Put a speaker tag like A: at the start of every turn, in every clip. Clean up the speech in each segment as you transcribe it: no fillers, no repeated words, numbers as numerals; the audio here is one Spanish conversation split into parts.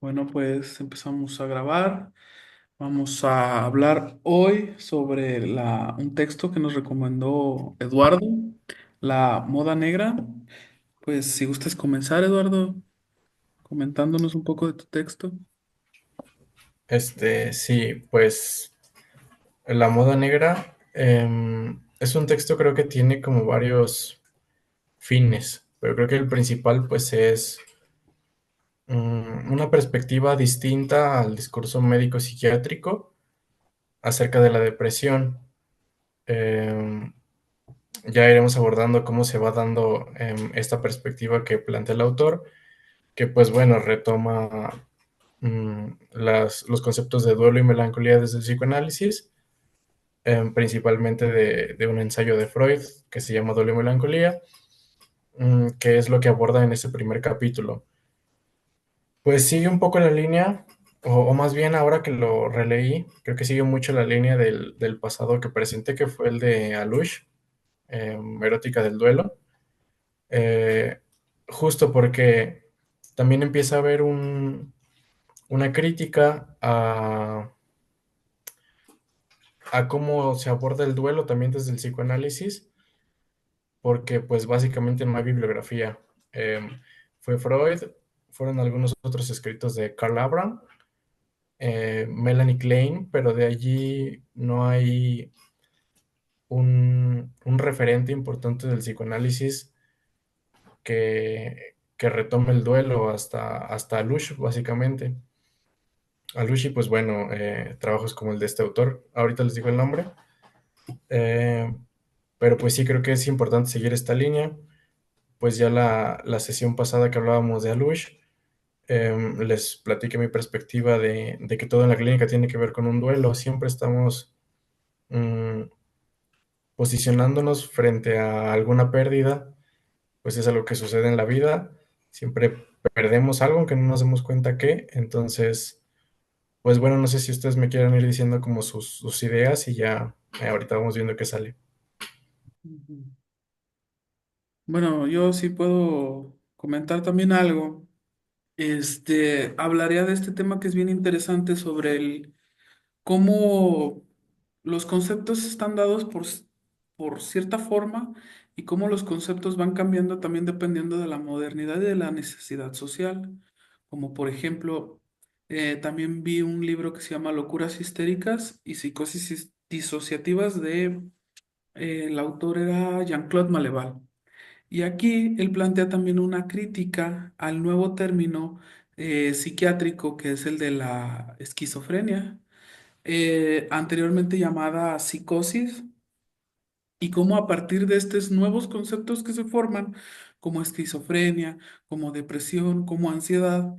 A: Bueno, pues empezamos a grabar. Vamos a hablar hoy sobre un texto que nos recomendó Eduardo, La Moda Negra. Pues si gustas comenzar, Eduardo, comentándonos un poco de tu texto.
B: Sí, pues La Moda Negra es un texto creo que tiene como varios fines, pero creo que el principal pues es una perspectiva distinta al discurso médico psiquiátrico acerca de la depresión. Em, ya iremos abordando cómo se va dando esta perspectiva que plantea el autor, que pues bueno, retoma los conceptos de duelo y melancolía desde el psicoanálisis, principalmente de un ensayo de Freud que se llama Duelo y Melancolía, que es lo que aborda en ese primer capítulo. Pues sigue un poco la línea, o más bien ahora que lo releí, creo que sigue mucho la línea del pasado que presenté, que fue el de Alush, Erótica del Duelo, eh, justo porque también empieza a haber una crítica a cómo se aborda el duelo también desde el psicoanálisis, porque pues básicamente no hay bibliografía. Fue Freud, fueron algunos otros escritos de Carl Abraham, Melanie Klein, pero de allí no hay un referente importante del psicoanálisis que retome el duelo hasta Alush, básicamente. Alush, y pues bueno, trabajos como el de este autor, ahorita les digo el nombre, eh, pero pues sí creo que es importante seguir esta línea. Pues ya la sesión pasada que hablábamos de Alush, les platiqué mi perspectiva de que todo en la clínica tiene que ver con un duelo. Siempre estamos mm, posicionándonos frente a alguna pérdida, pues es algo que sucede en la vida. Siempre perdemos algo, aunque no nos demos cuenta que. Entonces, pues bueno, no sé si ustedes me quieran ir diciendo como sus ideas y ya ahorita vamos viendo qué sale.
A: Ujú. Bueno, yo sí puedo comentar también algo. Hablaría de este tema que es bien interesante sobre cómo los conceptos están dados por cierta forma y cómo los conceptos van cambiando también dependiendo de la modernidad y de la necesidad social. Como por ejemplo, también vi un libro que se llama Locuras histéricas y psicosis disociativas el autor era Jean-Claude Maleval. Y aquí él plantea también una crítica al nuevo término psiquiátrico que es el de la esquizofrenia, anteriormente llamada psicosis, y cómo a partir de estos nuevos conceptos que se forman, como esquizofrenia, como depresión, como ansiedad,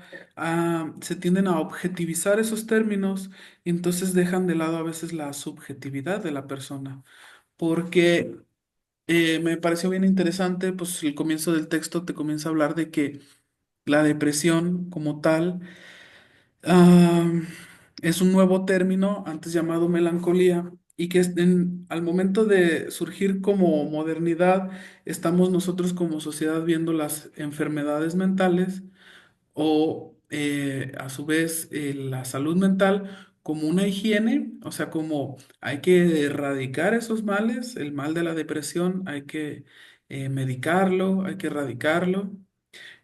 A: se tienden a objetivizar esos términos y entonces dejan de lado a veces la subjetividad de la persona. Porque me pareció bien interesante, pues el comienzo del texto te comienza a hablar de que la depresión como tal, Ah, es un nuevo término, antes llamado melancolía, y que al momento de surgir como modernidad, estamos nosotros como sociedad viendo las enfermedades mentales o a su vez la salud mental como una higiene, o sea, como hay que erradicar esos males, el mal de la depresión, hay que medicarlo, hay que erradicarlo.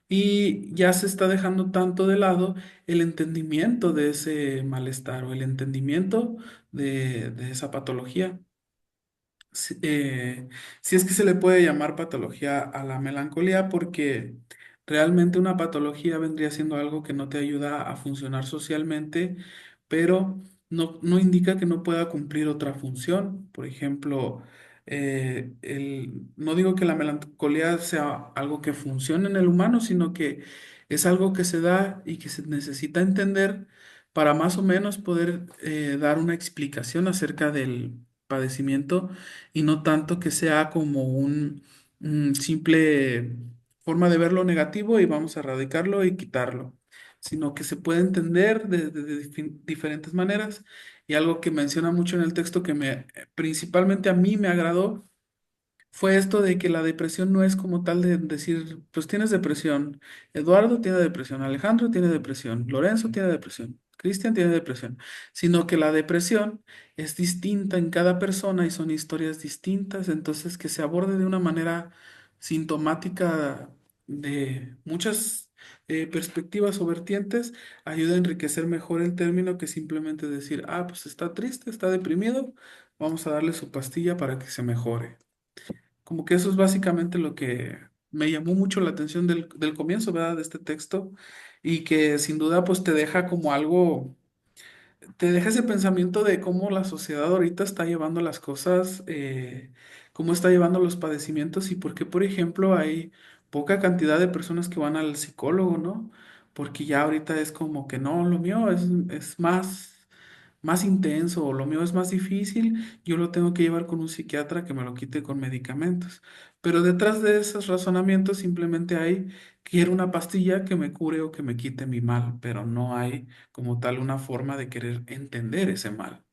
A: Y ya se está dejando tanto de lado el entendimiento de ese malestar o el entendimiento de esa patología. Si es que se le puede llamar patología a la melancolía, porque realmente una patología vendría siendo algo que no te ayuda a funcionar socialmente, pero no indica que no pueda cumplir otra función. Por ejemplo, no digo que la melancolía sea algo que funcione en el humano, sino que es algo que se da y que se necesita entender para más o menos poder dar una explicación acerca del padecimiento y no tanto que sea como un simple forma de ver lo negativo y vamos a erradicarlo y quitarlo, sino que se puede entender de diferentes maneras. Y algo que menciona mucho en el texto que principalmente a mí me agradó fue esto de que la depresión no es como tal de decir, pues tienes depresión, Eduardo tiene depresión, Alejandro tiene depresión, Lorenzo tiene depresión, Cristian tiene depresión, sino que la depresión es distinta en cada persona y son historias distintas, entonces que se aborde de una manera sintomática de muchas perspectivas o vertientes, ayuda a enriquecer mejor el término que simplemente decir, ah, pues está triste, está deprimido, vamos a darle su pastilla para que se mejore. Como que eso es básicamente lo que me llamó mucho la atención del comienzo, ¿verdad? De este texto y que sin duda pues te deja como algo, te deja ese pensamiento de cómo la sociedad ahorita está llevando las cosas, cómo está llevando los padecimientos y por qué, por ejemplo, hay poca cantidad de personas que van al psicólogo, ¿no? Porque ya ahorita es como que no, lo mío es más intenso o lo mío es más difícil, yo lo tengo que llevar con un psiquiatra que me lo quite con medicamentos. Pero detrás de esos razonamientos simplemente hay, quiero una pastilla que me cure o que me quite mi mal, pero no hay como tal una forma de querer entender ese mal.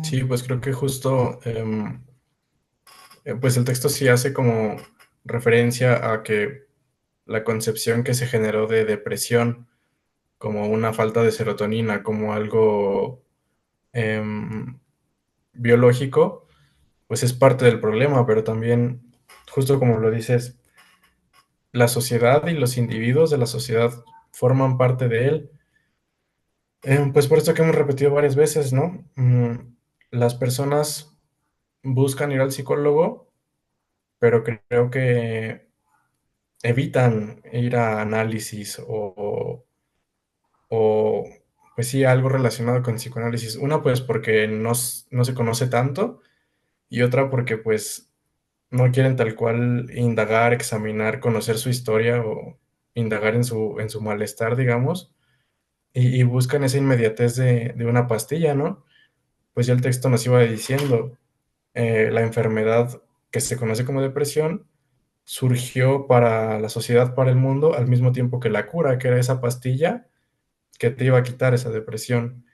B: Sí, pues creo que justo, pues el texto sí hace como referencia a que la concepción que se generó de depresión como una falta de serotonina, como algo em, biológico, pues es parte del problema, pero también, justo como lo dices, la sociedad y los individuos de la sociedad forman parte de él. Pues por esto que hemos repetido varias veces, ¿no? Las personas buscan ir al psicólogo, pero creo que evitan ir a análisis o, pues sí, algo relacionado con psicoanálisis. Una, pues porque no se conoce tanto y otra porque pues no quieren tal cual indagar, examinar, conocer su historia o indagar en su malestar, digamos, y buscan esa inmediatez de una pastilla, ¿no? Pues ya el texto nos iba diciendo, la enfermedad que se conoce como depresión surgió para la sociedad, para el mundo, al mismo tiempo que la cura, que era esa pastilla que te iba a quitar esa depresión.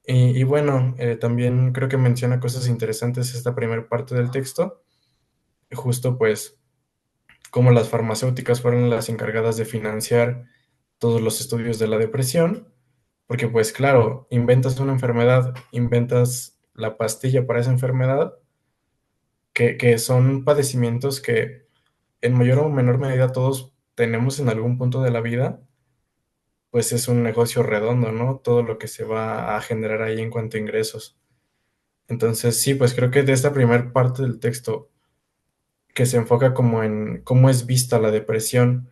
B: Y bueno, también creo que menciona cosas interesantes esta primera parte del texto, justo pues cómo las farmacéuticas fueron las encargadas de financiar todos los estudios de la depresión, porque pues claro, inventas una enfermedad, inventas la pastilla para esa enfermedad, que son padecimientos que en mayor o menor medida todos tenemos en algún punto de la vida, pues es un negocio redondo, ¿no? Todo lo que se va a generar ahí en cuanto a ingresos. Entonces, sí, pues creo que de esta primera parte del texto, que se enfoca como en cómo es vista la depresión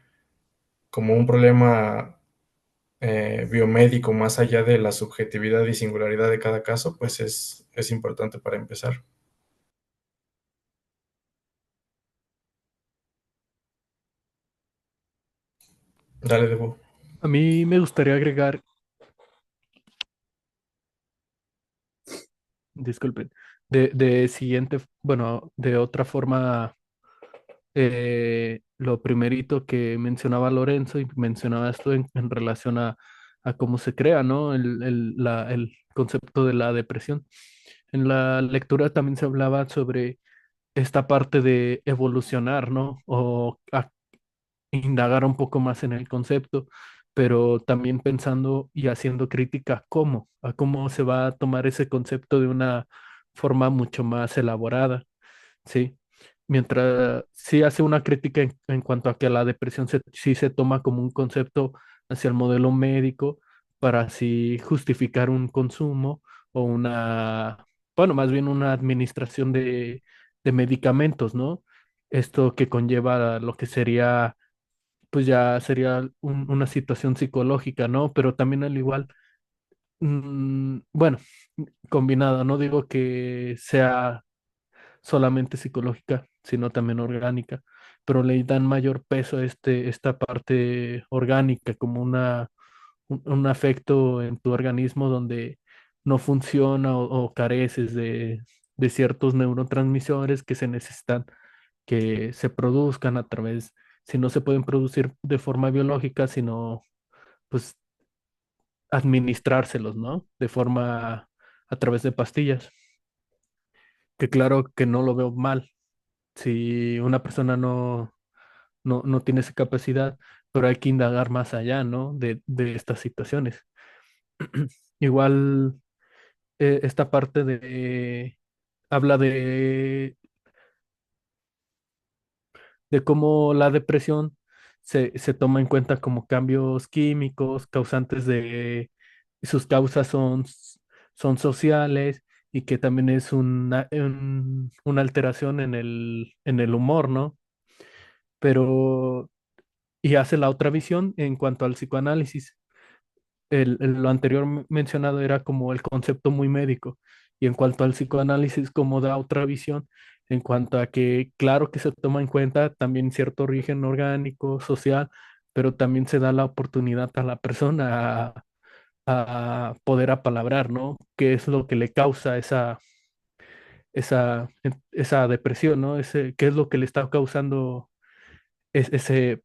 B: como un problema biomédico más allá de la subjetividad y singularidad de cada caso, pues es importante para empezar. Dale, Debo.
C: A mí me gustaría agregar, disculpen, de siguiente, bueno, de otra forma, lo primerito que mencionaba Lorenzo y mencionaba esto en relación a cómo se crea, ¿no? El concepto de la depresión. En la lectura también se hablaba sobre esta parte de evolucionar, ¿no? O indagar un poco más en el concepto, pero también pensando y haciendo crítica a cómo se va a tomar ese concepto de una forma mucho más elaborada, ¿sí? Mientras sí hace una crítica en cuanto a que la depresión sí se toma como un concepto hacia el modelo médico para así justificar un consumo o bueno, más bien una administración de medicamentos, ¿no? Esto que conlleva lo que sería pues ya sería una situación psicológica, ¿no? Pero también al igual, bueno, combinada, no digo que sea solamente psicológica, sino también orgánica, pero le dan mayor peso a esta parte orgánica como un afecto en tu organismo donde no funciona o careces de ciertos neurotransmisores que se necesitan que se produzcan a través, si no se pueden producir de forma biológica, sino pues administrárselos, ¿no? De forma a través de pastillas, que claro que no lo veo mal. Si una persona no tiene esa capacidad, pero hay que indagar más allá, ¿no? De estas situaciones. Igual esta parte habla de cómo la depresión se toma en cuenta como cambios químicos, causantes sus causas son sociales y que también es una alteración en el humor, ¿no? Pero, y hace la otra visión en cuanto al psicoanálisis. Lo anterior mencionado era como el concepto muy médico, y en cuanto al psicoanálisis, como da otra visión, en cuanto a que, claro que se toma en cuenta también cierto origen orgánico, social, pero también se da la oportunidad a la persona a poder apalabrar, ¿no? ¿Qué es lo que le causa esa depresión, ¿no? ¿Qué es lo que le está causando ese,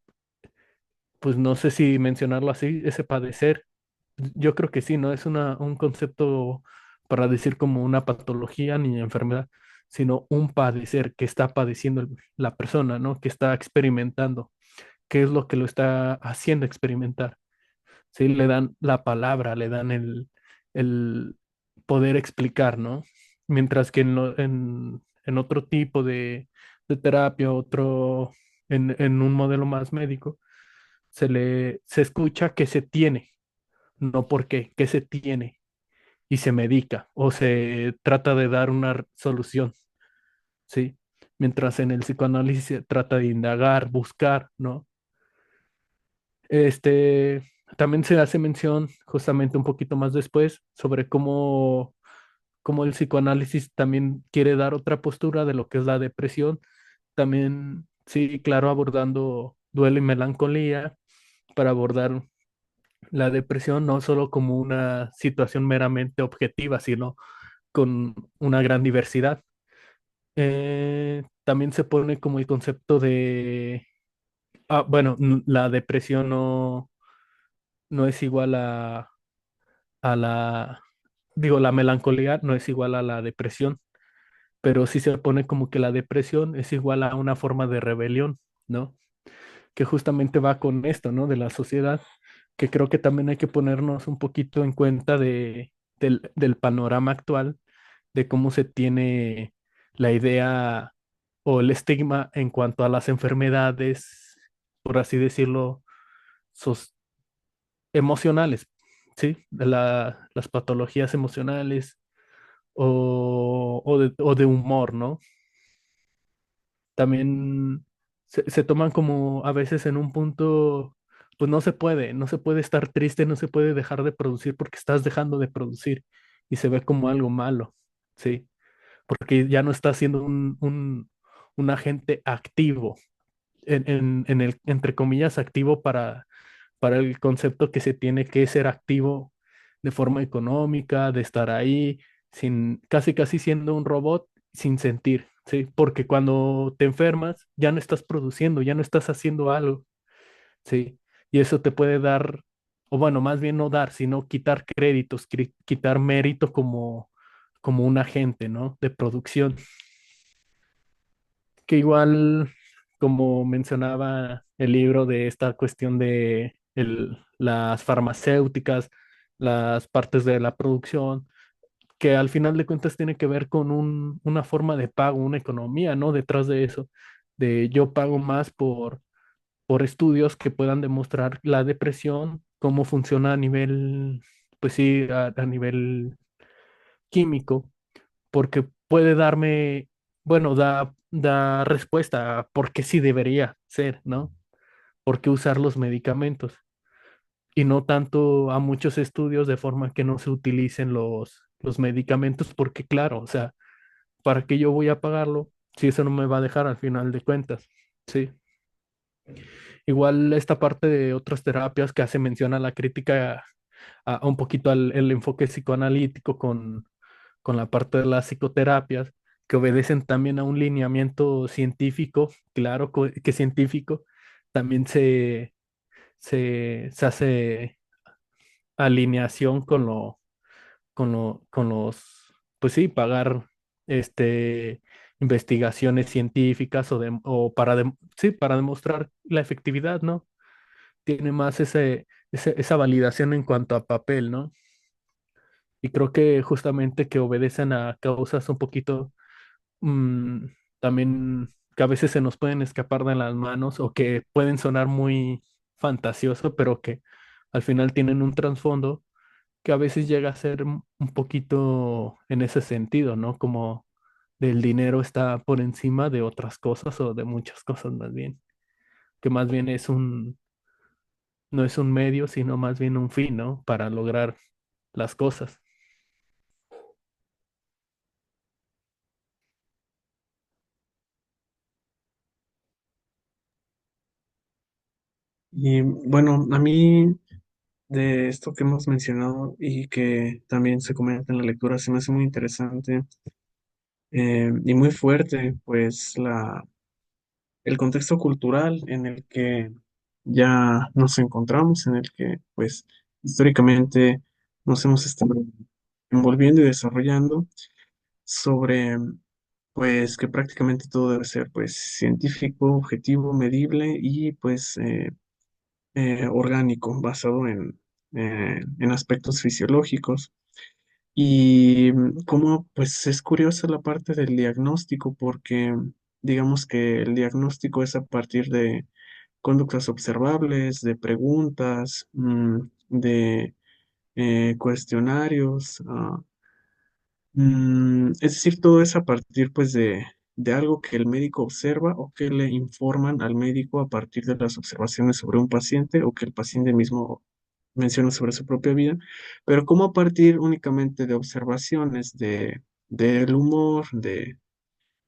C: pues no sé si mencionarlo así, ese padecer? Yo creo que sí, no es un concepto para decir como una patología ni enfermedad, sino un padecer que está padeciendo la persona, ¿no? Que está experimentando. ¿Qué es lo que lo está haciendo experimentar? ¿Sí? Le dan la palabra, le dan el poder explicar, ¿no? Mientras que en otro tipo de terapia, en un modelo más médico, se escucha que se tiene, no por qué, que se tiene y se medica o se trata de dar una solución, ¿sí? Mientras en el psicoanálisis se trata de indagar, buscar, ¿no? Este, también se hace mención justamente un poquito más después sobre cómo el psicoanálisis también quiere dar otra postura de lo que es la depresión. También, sí, claro, abordando duelo y melancolía para abordar la depresión no solo como una situación meramente objetiva, sino con una gran diversidad. También se pone como el concepto bueno, la depresión no es igual a digo, la melancolía no es igual a la depresión, pero sí se pone como que la depresión es igual a una forma de rebelión, ¿no? Que justamente va con esto, ¿no? De la sociedad, que creo que también hay que ponernos un poquito en cuenta del panorama actual, de cómo se tiene la idea o el estigma en cuanto a las enfermedades, por así decirlo, sos- emocionales, ¿sí? Las patologías emocionales o de humor, ¿no? También se toman como a veces en un punto, pues no se puede estar triste, no se puede dejar de producir porque estás dejando de producir y se ve como algo malo, ¿sí? Porque ya no está siendo un agente activo, entre comillas, activo para el concepto que se tiene que ser activo de forma económica, de estar ahí, casi casi siendo un robot sin sentir, ¿sí? Porque cuando te enfermas, ya no estás produciendo, ya no estás haciendo algo, ¿sí? Y eso te puede dar, o bueno, más bien no dar, sino quitar créditos, quitar mérito como un agente, ¿no? De producción, que igual, como mencionaba el libro de esta cuestión de las farmacéuticas, las partes de la producción, que al final de cuentas tiene que ver con una forma de pago, una economía, ¿no? Detrás de eso, de yo pago más por estudios que puedan demostrar la depresión, cómo funciona a nivel, pues sí, a nivel químico, porque puede darme, bueno, da respuesta a por qué sí debería ser, ¿no? ¿Por qué usar los medicamentos? Y no tanto a muchos estudios de forma que no se utilicen los medicamentos, porque claro, o sea, ¿para qué yo voy a pagarlo si eso no me va a dejar al final de cuentas? Sí. Igual esta parte de otras terapias que hace mención a la crítica a un poquito al el enfoque psicoanalítico con la parte de las psicoterapias, que obedecen también a un lineamiento científico, claro que científico, también se hace alineación con los, pues sí, pagar investigaciones científicas o sí, para demostrar la efectividad, ¿no? Tiene más esa validación en cuanto a papel, ¿no? Y creo que justamente que obedecen a causas un poquito mm, también que a veces se nos pueden escapar de las manos o que pueden sonar muy fantasioso, pero que al final tienen un trasfondo que a veces llega a ser un poquito en ese sentido, ¿no? Como del dinero está por encima de otras cosas o de muchas cosas más bien, que más bien no es un medio, sino más bien un fin, ¿no? Para lograr las cosas.
D: Y bueno, a mí de esto que hemos mencionado y que también se comenta en la lectura, se me hace muy interesante y muy fuerte, pues el contexto cultural en el que ya nos encontramos, en el que pues históricamente nos hemos estado envolviendo y desarrollando sobre pues que prácticamente todo debe ser pues científico, objetivo, medible y pues orgánico, basado en aspectos fisiológicos. Y como pues es curiosa la parte del diagnóstico porque digamos que el diagnóstico es a partir de conductas observables, de preguntas, de cuestionarios, es decir, todo es a partir pues de algo que el médico observa o que le informan al médico a partir de las observaciones sobre un paciente o que el paciente mismo menciona sobre su propia vida, pero como a partir únicamente de observaciones del humor, de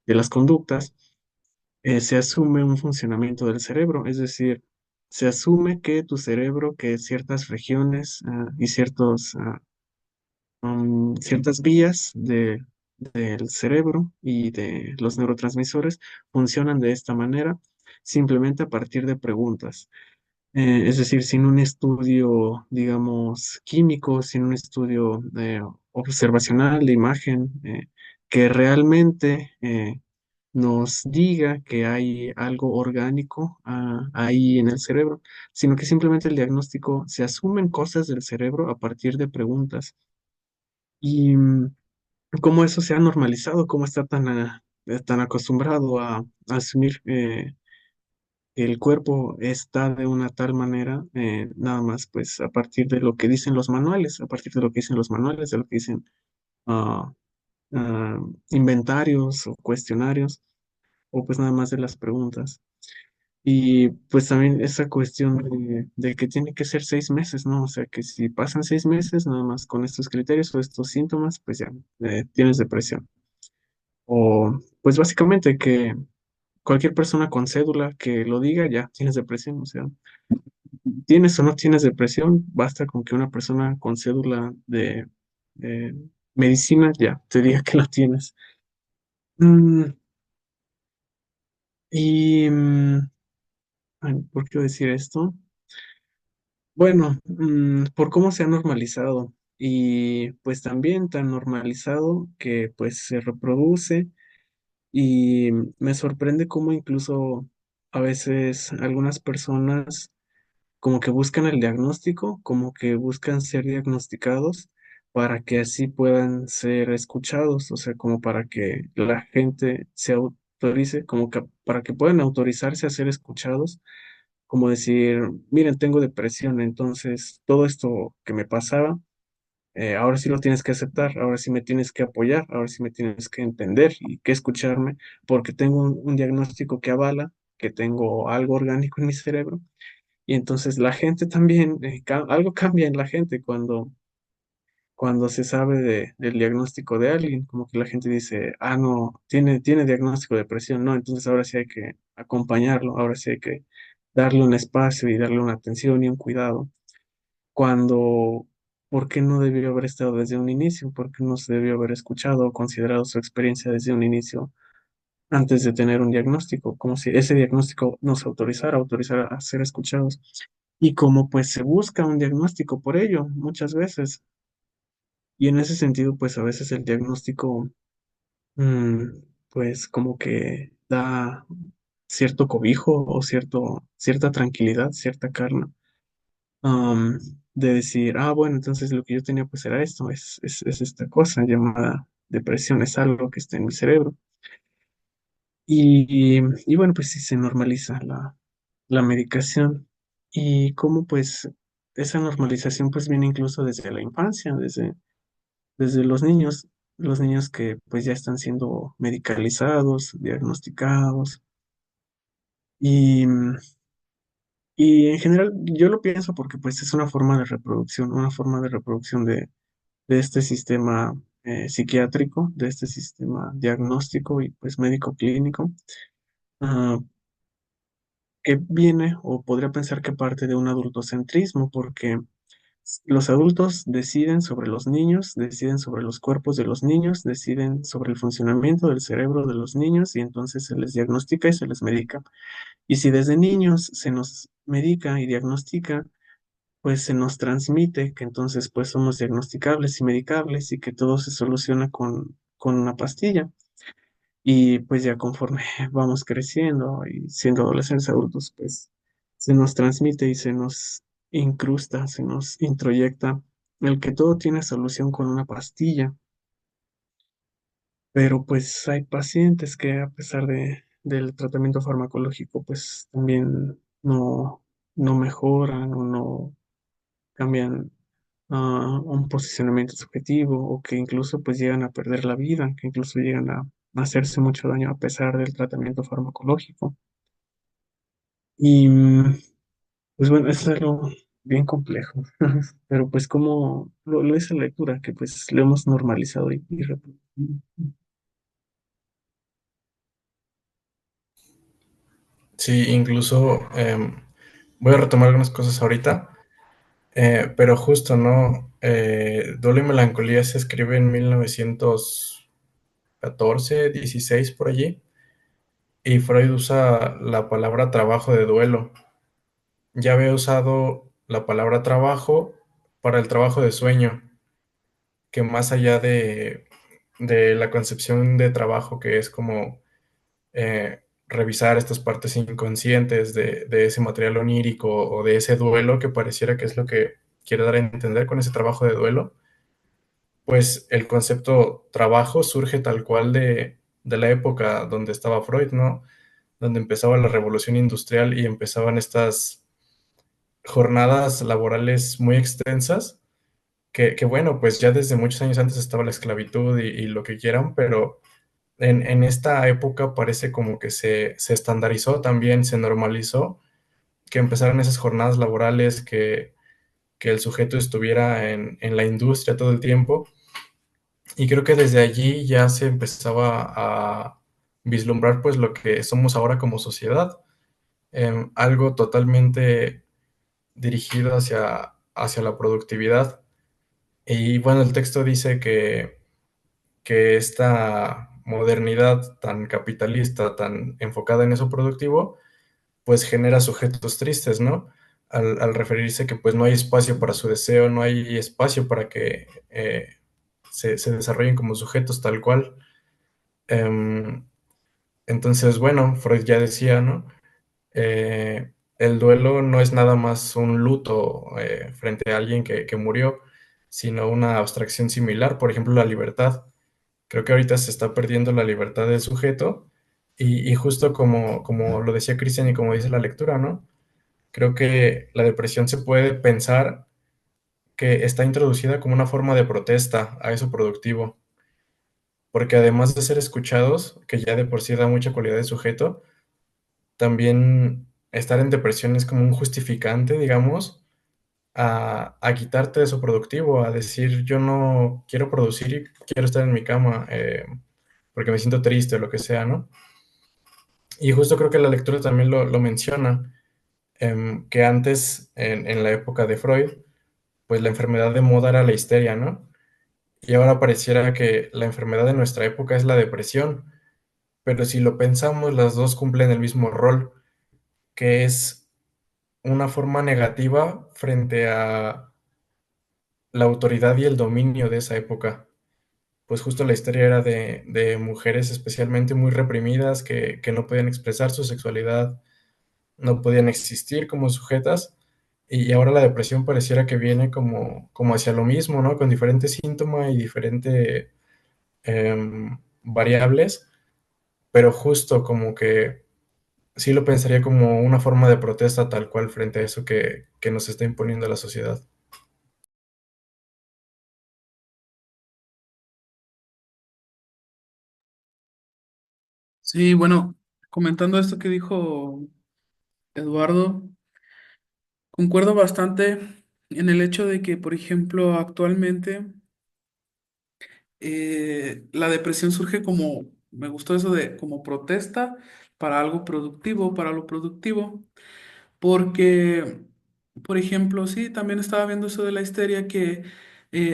D: las conductas, se asume un funcionamiento del cerebro, es decir, se asume que tu cerebro, que ciertas regiones y ciertas vías del cerebro y de los neurotransmisores funcionan de esta manera, simplemente a partir de preguntas. Es decir, sin un estudio, digamos, químico, sin un estudio observacional de imagen que realmente nos diga que hay algo orgánico ahí en el cerebro, sino que simplemente el diagnóstico se asumen cosas del cerebro a partir de preguntas. Y cómo eso se ha normalizado, cómo está tan acostumbrado a asumir que el cuerpo está de una tal manera, nada más pues a partir de lo que dicen los manuales, a partir de lo que dicen los manuales, de lo que dicen ah, ah, inventarios o cuestionarios, o pues nada más de las preguntas. Y pues también esa cuestión de que tiene que ser 6 meses, ¿no? O sea, que si pasan 6 meses nada más con estos criterios o estos síntomas, pues ya tienes depresión. O pues básicamente que cualquier persona con cédula que lo diga, ya tienes depresión. O sea, tienes o no tienes depresión, basta con que una persona con cédula de medicina ya te diga que la tienes. Mm, y, ay, ¿por qué decir esto? Bueno, por cómo se ha normalizado y pues también tan normalizado que pues se reproduce y me sorprende cómo incluso a veces algunas personas como que buscan el diagnóstico, como que buscan ser diagnosticados para que así puedan ser escuchados, o sea, como para que la gente se autorice, como que para que puedan autorizarse a ser escuchados, como decir, miren, tengo depresión, entonces todo esto que me pasaba, ahora sí lo tienes que aceptar, ahora sí me tienes que apoyar, ahora sí me tienes que entender y que escucharme, porque tengo un diagnóstico que avala que tengo algo orgánico en mi cerebro y entonces la gente también, algo cambia en la gente cuando se sabe del diagnóstico de alguien, como que la gente dice, ah, no, tiene diagnóstico de depresión, no, entonces ahora sí hay que acompañarlo, ahora sí hay que darle un espacio y darle una atención y un cuidado, cuando, ¿por qué no debió haber estado desde un inicio? ¿Por qué no se debió haber escuchado o considerado su experiencia desde un inicio antes de tener un diagnóstico? Como si ese diagnóstico nos autorizara a ser escuchados. y cómo pues se busca un diagnóstico por ello muchas veces. Y en ese sentido, pues a veces el diagnóstico, mm, pues como que da cierto cobijo o cierta tranquilidad, cierta calma, am, de decir, ah, bueno, entonces lo que yo tenía pues era esto, es esta cosa llamada depresión, es algo que está en mi cerebro. Y bueno, pues sí se normaliza la medicación y cómo pues esa normalización pues viene incluso desde la infancia, desde los niños que pues ya están siendo medicalizados, diagnosticados y, y en general yo lo pienso porque pues es una forma de reproducción de este sistema psiquiátrico, de este sistema diagnóstico y pues médico clínico. ah, que viene o podría pensar que parte de un adultocentrismo, porque los adultos deciden sobre los niños, deciden sobre los cuerpos de los niños, deciden sobre el funcionamiento del cerebro de los niños y entonces se les diagnostica y se les medica. Y si desde niños se nos medica y diagnostica, pues se nos transmite que entonces pues somos diagnosticables y medicables y que todo se soluciona con una pastilla. Y pues ya conforme vamos creciendo y siendo adolescentes adultos, pues se nos transmite y se nos incrusta, se nos introyecta el que todo tiene solución con una pastilla. Pero pues hay pacientes que a pesar del tratamiento farmacológico, pues también no mejoran o no cambian un posicionamiento subjetivo o que incluso pues llegan a perder la vida, que incluso llegan a hacerse mucho daño a pesar del tratamiento farmacológico. Y pues bueno, es algo bien complejo, pero pues como lo es la lectura, que pues lo hemos normalizado y reproducido.
B: Sí, incluso voy a retomar algunas cosas ahorita, pero justo, ¿no? Duelo y Melancolía se escribe en 1914, 16 por allí, y Freud usa la palabra trabajo de duelo. Ya había usado la palabra trabajo para el trabajo de sueño, que más allá de la concepción de trabajo que es como revisar estas partes inconscientes de ese material onírico o de ese duelo que pareciera que es lo que quiere dar a entender con ese trabajo de duelo, pues el concepto trabajo surge tal cual de la época donde estaba Freud, ¿no? Donde empezaba la revolución industrial y empezaban estas jornadas laborales muy extensas, que bueno, pues ya desde muchos años antes estaba la esclavitud y lo que quieran, pero en esta época parece como que se estandarizó también, se normalizó, que empezaran esas jornadas laborales, que el sujeto estuviera en la industria todo el tiempo. Y creo que desde allí ya se empezaba a vislumbrar pues lo que somos ahora como sociedad, algo totalmente dirigido hacia la productividad. Y bueno, el texto dice que esta modernidad tan capitalista, tan enfocada en eso productivo, pues genera sujetos tristes, ¿no? Al referirse que pues no hay espacio para su deseo, no hay espacio para que se desarrollen como sujetos tal cual. Em, entonces, bueno, Freud ya decía, ¿no? El duelo no es nada más un luto frente a alguien que murió, sino una abstracción similar, por ejemplo, la libertad. Creo que ahorita se está perdiendo la libertad del sujeto y justo como lo decía Cristian y como dice la lectura, ¿no? Creo que la depresión se puede pensar que está introducida como una forma de protesta a eso productivo, porque además de ser escuchados, que ya de por sí da mucha cualidad de sujeto, también estar en depresión es como un justificante, digamos, a quitarte de eso productivo, a decir yo no quiero producir y quiero estar en mi cama porque me siento triste o lo que sea, ¿no? Y justo creo que la lectura también lo menciona, que antes, en la época de Freud, pues la enfermedad de moda era la histeria, ¿no? Y ahora pareciera que la enfermedad de nuestra época es la depresión, pero si lo pensamos, las dos cumplen el mismo rol, que es una forma negativa frente a la autoridad y el dominio de esa época. Pues justo la historia era de mujeres especialmente muy reprimidas que no podían expresar su sexualidad, no podían existir como sujetas, y ahora la depresión pareciera que viene como hacia lo mismo, ¿no? Con diferentes síntomas y diferentes variables, pero justo como que sí lo pensaría como una forma de protesta tal cual frente a eso que nos está imponiendo la sociedad.
A: Sí, bueno, comentando esto que dijo Eduardo, concuerdo bastante en el hecho de que, por ejemplo, actualmente la depresión surge como, me gustó eso de como protesta para algo productivo, para lo productivo. Porque, por ejemplo, sí, también estaba viendo eso de la histeria, que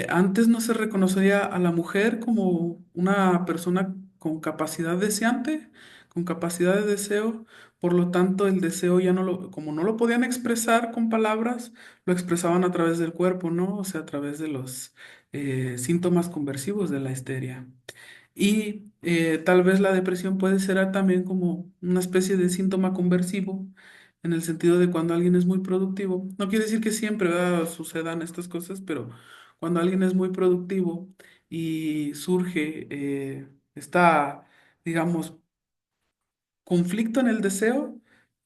A: antes no se reconocía a la mujer como una persona con capacidad deseante, con capacidad de deseo. Por lo tanto, el deseo ya no lo, como no lo podían expresar con palabras, lo expresaban a través del cuerpo, ¿no? O sea, a través de los síntomas conversivos de la histeria. Y tal vez la depresión puede ser también como una especie de síntoma conversivo, en el sentido de cuando alguien es muy productivo. No quiere decir que siempre, ¿verdad?, sucedan estas cosas, pero cuando alguien es muy productivo y surge esta, digamos, conflicto en el deseo,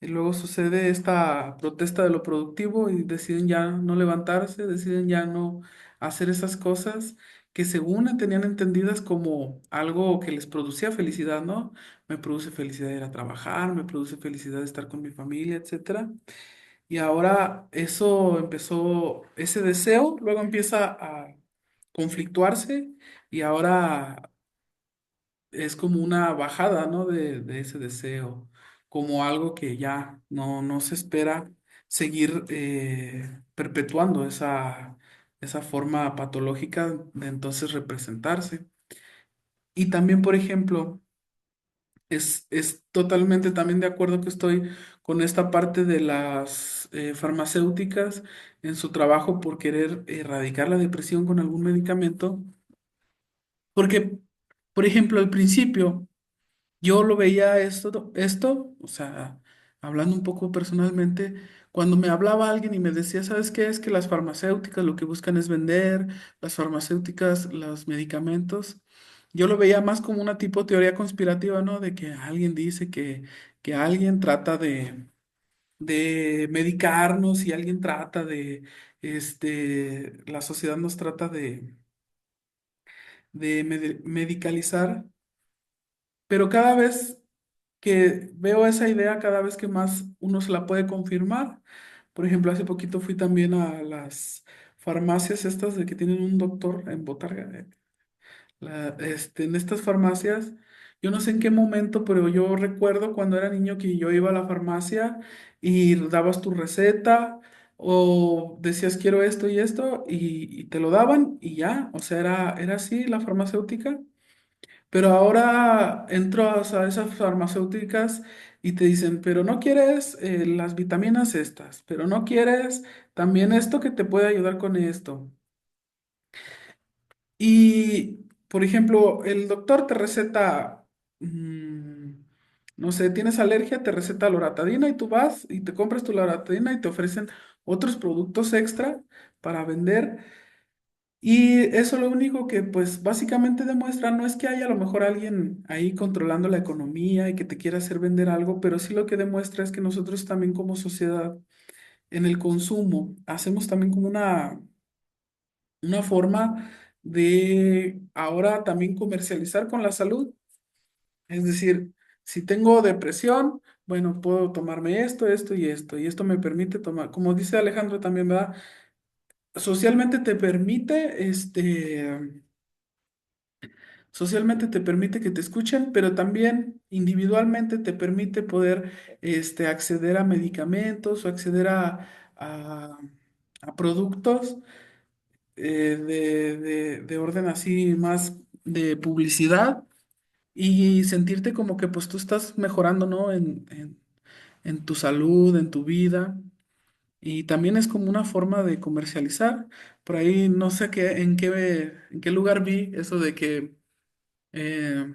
A: y luego sucede esta protesta de lo productivo y deciden ya no levantarse, deciden ya no hacer esas cosas que según tenían entendidas como algo que les producía felicidad, ¿no? Me produce felicidad ir a trabajar, me produce felicidad estar con mi familia, etcétera. Y ahora eso empezó, ese deseo luego empieza a conflictuarse y ahora es como una bajada, ¿no? De ese deseo, como algo que ya no se espera seguir perpetuando esa forma patológica de entonces representarse. Y también, por ejemplo, es totalmente también de acuerdo que estoy con esta parte de las farmacéuticas en su trabajo por querer erradicar la depresión con algún medicamento, porque, por ejemplo, al principio, yo lo veía esto, o sea, hablando un poco personalmente, cuando me hablaba alguien y me decía, ¿sabes qué? Es que las farmacéuticas lo que buscan es vender, las farmacéuticas, los medicamentos. Yo lo veía más como una tipo teoría conspirativa, ¿no? De que alguien dice que alguien trata de medicarnos y alguien trata la sociedad nos trata de medicalizar, pero cada vez que veo esa idea, cada vez que más uno se la puede confirmar. Por ejemplo, hace poquito fui también a las farmacias estas de que tienen un doctor en Botarga. En estas farmacias, yo no sé en qué momento, pero yo recuerdo cuando era niño que yo iba a la farmacia y dabas tu receta o decías quiero esto y esto y te lo daban y ya, o sea, era así la farmacéutica. Pero ahora entras a esas farmacéuticas y te dicen, pero no quieres las vitaminas estas, pero no quieres también esto que te puede ayudar con esto. Y, por ejemplo, el doctor te receta, no sé, tienes alergia, te receta loratadina y tú vas y te compras tu loratadina y te ofrecen otros productos extra para vender. Y eso lo único que pues básicamente demuestra no es que haya a lo mejor alguien ahí controlando la economía y que te quiera hacer vender algo, pero sí lo que demuestra es que nosotros también como sociedad en el consumo hacemos también como una forma de ahora también comercializar con la salud. Es decir, si tengo depresión, bueno, puedo tomarme esto, y esto me permite tomar, como dice Alejandro también, ¿verdad? Socialmente te permite, socialmente te permite que te escuchen, pero también individualmente te permite poder, acceder a medicamentos o acceder a, a productos de orden así más de publicidad y sentirte como que pues tú estás mejorando, ¿no? En tu salud, en tu vida. y también es como una forma de comercializar. Por ahí no sé en qué lugar vi eso de que eh,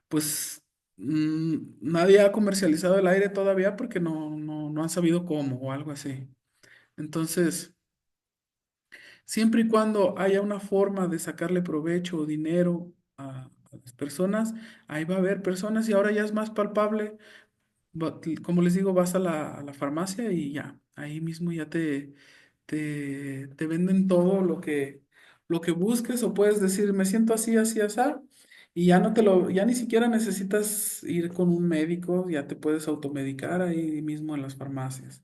A: pues nadie ha comercializado el aire todavía porque no han sabido cómo o algo así. Entonces, siempre y cuando haya una forma de sacarle provecho o dinero a las personas, ahí va a haber personas y ahora ya es más palpable. Como les digo, vas a a la farmacia y ya, ahí mismo ya te venden todo lo que busques o puedes decir, me siento así, así, así, y ya no te lo, ya ni siquiera necesitas ir con un médico, ya te puedes automedicar ahí mismo en las farmacias.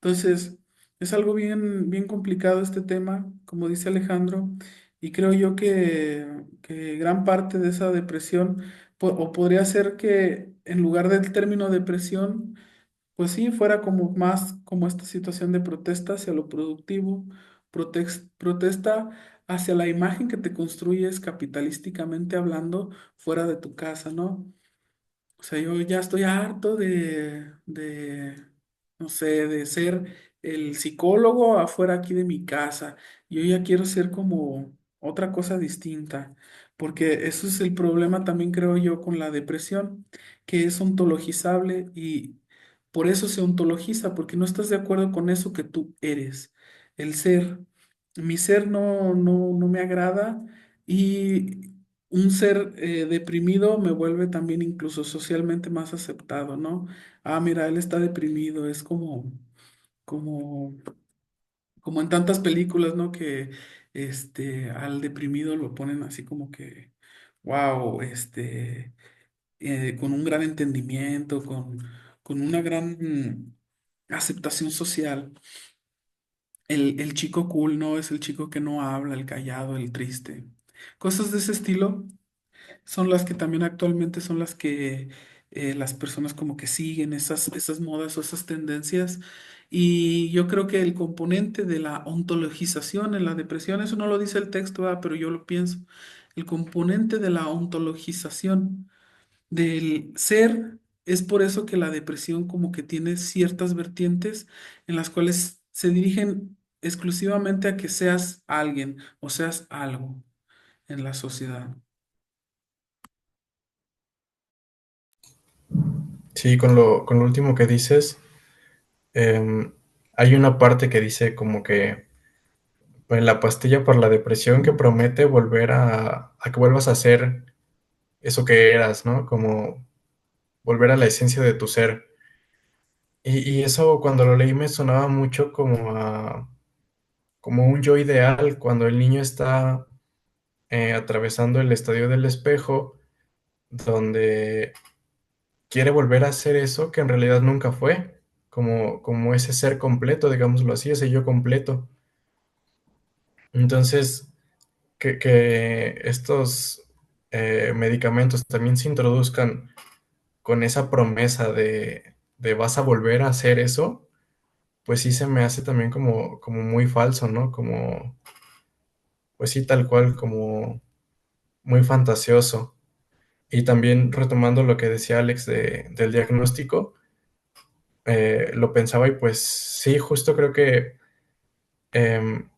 A: Entonces, es algo bien complicado este tema, como dice Alejandro, y creo yo que gran parte de esa depresión, o podría ser que en lugar del término depresión, pues sí, fuera como más como esta situación de protesta hacia lo productivo, protesta hacia la imagen que te construyes capitalísticamente hablando fuera de tu casa, ¿no? O sea, yo ya estoy harto no sé, de ser el psicólogo afuera aquí de mi casa. Yo ya quiero ser como otra cosa distinta, porque eso es el problema también creo yo con la depresión, que es ontologizable y por eso se ontologiza, porque no estás de acuerdo con eso que tú eres, el ser. Mi ser no me agrada y un ser deprimido me vuelve también incluso socialmente más aceptado, ¿no? Ah, mira, él está deprimido, es como, como en tantas películas, ¿no? Que al deprimido lo ponen así como que, wow, con un gran entendimiento, con una gran aceptación social. El chico cool, ¿no? Es el chico que no habla, el callado, el triste. Cosas de ese estilo son las que también actualmente son las que las personas como que siguen esas modas o esas tendencias. Y yo creo que el componente de la ontologización en la depresión, eso no lo dice el texto, pero yo lo pienso, el componente de la ontologización del ser, es por eso que la depresión como que tiene ciertas vertientes en las cuales se dirigen exclusivamente a que seas alguien o seas algo en la sociedad.
B: Sí, con lo último que dices, em, hay una parte que dice como que pues, la pastilla para la depresión que promete volver a que vuelvas a ser eso que eras, ¿no? Como volver a la esencia de tu ser. Y eso cuando lo leí me sonaba mucho como un yo ideal, cuando el niño está atravesando el estadio del espejo, donde quiere volver a ser eso que en realidad nunca fue, como ese ser completo, digámoslo así, ese yo completo. Entonces, que estos medicamentos también se introduzcan con esa promesa de vas a volver a hacer eso, pues sí se me hace también como muy falso, ¿no? Como, pues sí, tal cual, como muy fantasioso. Y también retomando lo que decía Alex del diagnóstico, lo pensaba y pues sí, justo creo que em,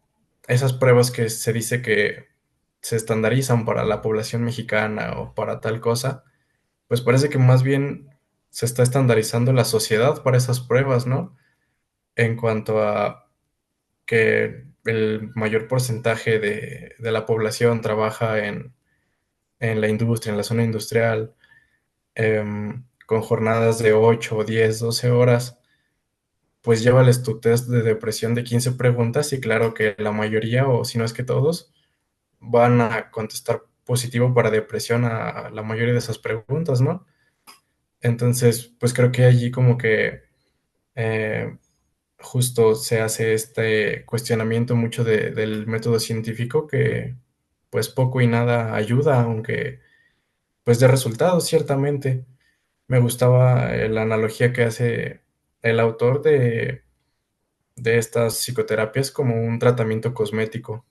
B: esas pruebas que se dice que se estandarizan para la población mexicana o para tal cosa, pues parece que más bien se está estandarizando la sociedad para esas pruebas, ¿no? En cuanto a que el mayor porcentaje de la población trabaja en la industria, en la zona industrial, con jornadas de 8, 10, 12 horas, pues llévales tu test de depresión de 15 preguntas y claro que la mayoría, o si no es que todos, van a contestar positivo para depresión a la mayoría de esas preguntas, ¿no? Entonces, pues creo que allí como que eh, justo se hace este cuestionamiento mucho del método científico que pues poco y nada ayuda, aunque pues de resultados ciertamente. Me gustaba la analogía que hace el autor de estas psicoterapias como un tratamiento cosmético.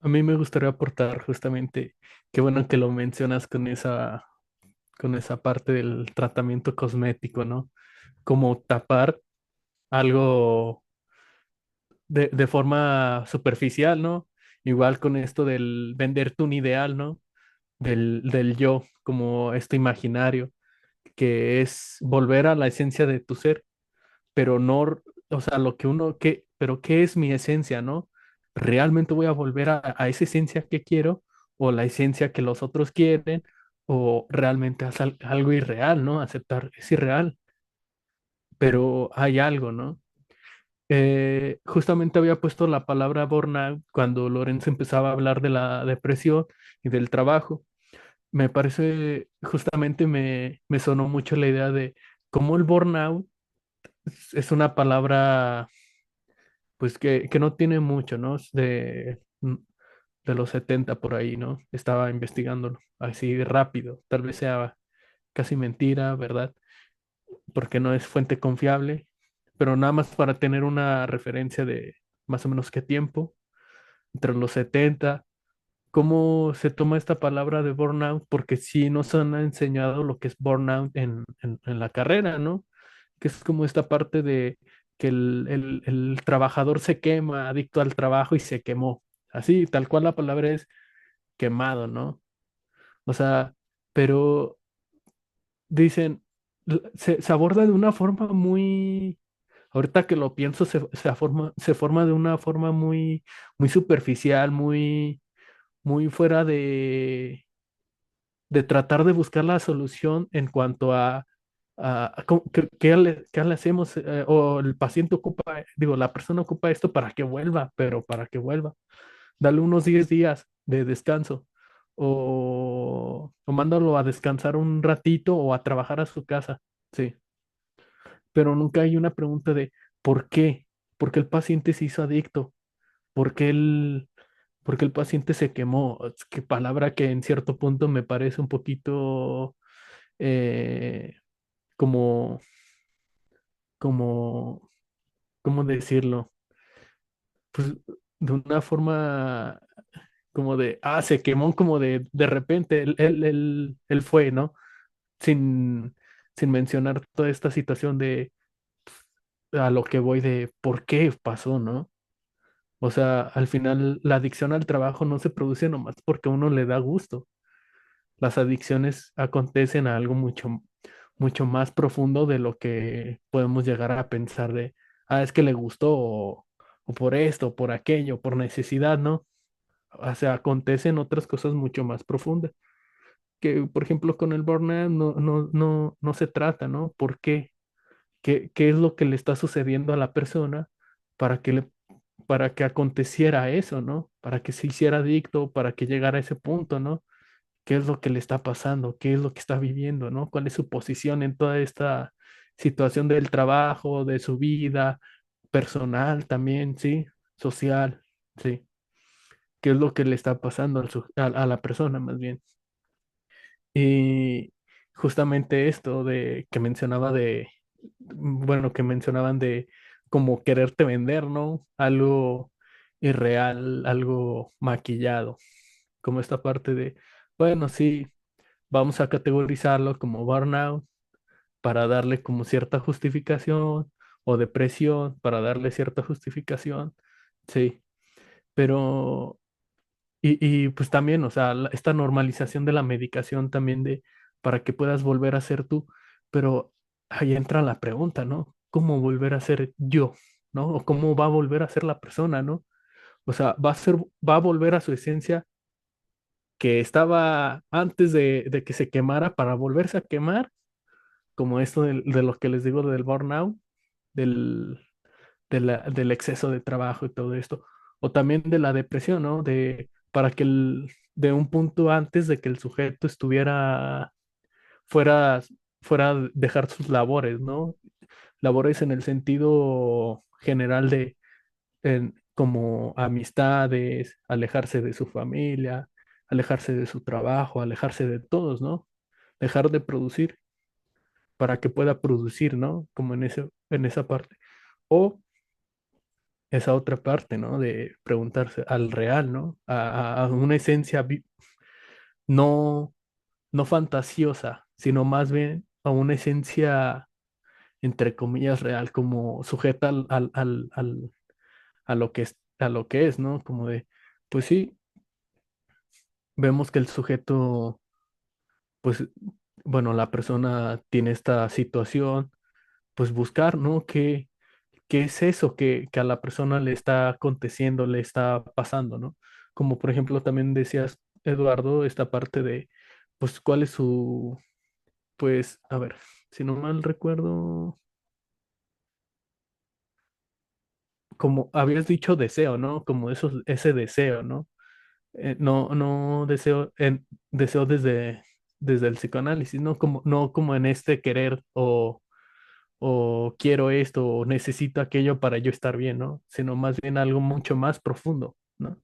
C: A mí me gustaría aportar justamente, qué bueno que lo mencionas con esa con esa parte del tratamiento cosmético, ¿no? Como tapar algo de forma superficial, ¿no? Igual con esto del venderte un ideal, ¿no? Del yo, como esto imaginario, que es volver a la esencia de tu ser, pero no, o sea, lo que uno, pero ¿qué es mi esencia, no? ¿Realmente voy a volver a esa esencia que quiero o la esencia que los otros quieren o realmente es algo irreal, ¿no? Aceptar, es irreal, pero hay algo, ¿no? Justamente había puesto la palabra burnout cuando Lorenzo empezaba a hablar de la depresión y del trabajo. Me parece, justamente me sonó mucho la idea de cómo el burnout es una palabra, pues que no tiene mucho, ¿no? Es de los 70 por ahí, ¿no? Estaba investigándolo así rápido. Tal vez sea casi mentira, ¿verdad? Porque no es fuente confiable, pero nada más para tener una referencia de más o menos qué tiempo, entre los 70. ¿Cómo se toma esta palabra de burnout? Porque sí nos han enseñado lo que es burnout en la carrera, ¿no? Que es como esta parte de que el trabajador se quema, adicto al trabajo y se quemó. Así, tal cual la palabra es quemado, ¿no? O sea, pero dicen, se aborda de una forma muy, ahorita que lo pienso, se forma de una forma muy, muy superficial, muy fuera de tratar de buscar la solución en cuanto qué le hacemos, o el paciente ocupa, digo, la persona ocupa esto para que vuelva, pero para que vuelva. Dale unos 10 días de descanso o mándalo a descansar un ratito o a trabajar a su casa, sí, pero nunca hay una pregunta de ¿por qué? ¿Por qué el paciente se hizo adicto? ¿Por qué porque el paciente se quemó? Es que palabra que en cierto punto me parece un poquito eh, como, como, ¿cómo decirlo? Pues de una forma como se quemó como de repente, él fue, ¿no? Sin, sin mencionar toda esta situación de a lo que voy de por qué pasó, ¿no? O sea, al final la adicción al trabajo no se produce nomás porque a uno le da gusto. Las adicciones acontecen a algo mucho más profundo de lo que podemos llegar a pensar de, es que le gustó o por esto, por aquello, por necesidad, ¿no? O sea, acontecen otras cosas mucho más profundas. Que, por ejemplo, con el burnout no se trata, ¿no? ¿Por qué? ¿Qué es lo que le está sucediendo a la persona para para que aconteciera eso, ¿no? Para que se hiciera adicto, para que llegara a ese punto, ¿no? ¿Qué es lo que le está pasando? ¿Qué es lo que está viviendo, ¿no? ¿Cuál es su posición en toda esta situación del trabajo, de su vida personal también, sí? Social, sí. ¿Qué es lo que le está pasando a la persona más bien? Y justamente esto de que mencionaba bueno, que mencionaban de como quererte vender, ¿no? Algo irreal, algo maquillado, como esta parte de, bueno, sí, vamos a categorizarlo como burnout para darle como cierta justificación o depresión para darle cierta justificación, sí, pero pues también, o sea, esta normalización de la medicación también para que puedas volver a ser tú, pero ahí entra la pregunta, ¿no? ¿Cómo volver a ser yo? ¿No? O cómo va a volver a ser la persona, ¿no? O sea, va a volver a su esencia que estaba antes de que se quemara para volverse a quemar, como esto de lo que les digo del burnout, del, del exceso de trabajo y todo esto, o también de la depresión, ¿no? Para que de un punto antes de que el sujeto fuera, fuera a dejar sus labores, ¿no? Labores en el sentido general como amistades, alejarse de su familia, alejarse de su trabajo, alejarse de todos, ¿no? Dejar de producir para que pueda producir, ¿no? Como en esa parte. O esa otra parte, ¿no? De preguntarse al real, ¿no? A una esencia no, no fantasiosa, sino más bien a una esencia, entre comillas, real, como sujeta a lo que a lo que es, ¿no? Como de, pues sí, vemos que el sujeto, pues, bueno, la persona tiene esta situación, pues buscar, ¿no? ¿Qué es eso que a la persona le está aconteciendo, le está pasando, ¿no? Como por ejemplo también decías, Eduardo, esta parte de, pues, cuál es su, pues, a ver, si no mal recuerdo, como habías dicho deseo, ¿no? Como eso, ese deseo, ¿no? No deseo, deseo desde el psicoanálisis, ¿no? Como, no como en este querer o quiero esto o necesito aquello para yo estar bien, ¿no? Sino más bien algo mucho más profundo, ¿no?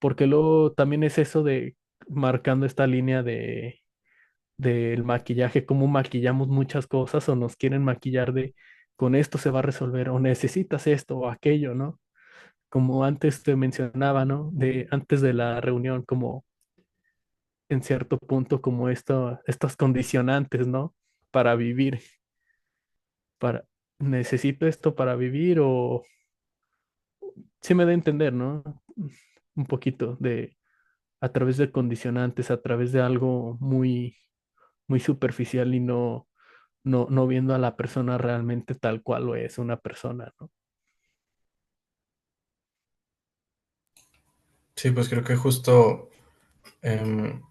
C: Porque luego también es eso de marcando esta línea del maquillaje, cómo maquillamos muchas cosas o nos quieren maquillar de con esto se va a resolver o necesitas esto o aquello, ¿no? Como antes te mencionaba, ¿no? De antes de la reunión, como en cierto punto, como estas condicionantes, ¿no? Para vivir, para necesito esto para vivir o sí me da a entender, ¿no? Un poquito de a través de condicionantes, a través de algo muy superficial y no viendo a la persona realmente tal cual lo es una persona, ¿no?
B: Sí, pues creo que justo em,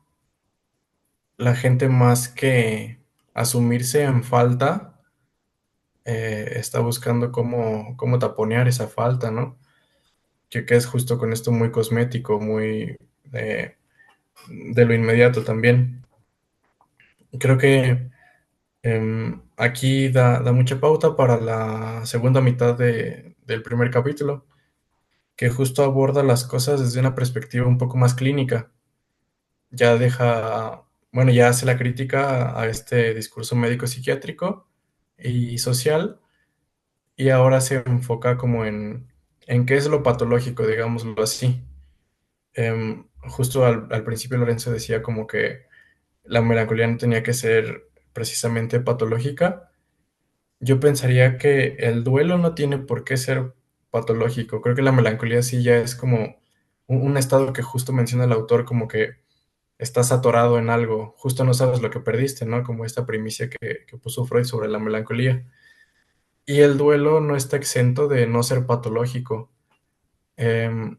B: la gente más que asumirse en falta, está buscando cómo taponear esa falta, ¿no? Que es justo con esto muy cosmético, muy de lo inmediato también. Creo que aquí da mucha pauta para la segunda mitad del primer capítulo, que justo aborda las cosas desde una perspectiva un poco más clínica. Ya deja, bueno, ya hace la crítica a este discurso médico psiquiátrico y social, y ahora se enfoca como en qué es lo patológico, digámoslo así. Justo al principio Lorenzo decía como que la melancolía no tenía que ser precisamente patológica. Yo pensaría que el duelo no tiene por qué ser patológico. Creo que la melancolía sí ya es como un estado que justo menciona el autor, como que estás atorado en algo, justo no sabes lo que perdiste, ¿no? Como esta primicia que puso Freud sobre la melancolía. Y el duelo no está exento de no ser patológico. Em,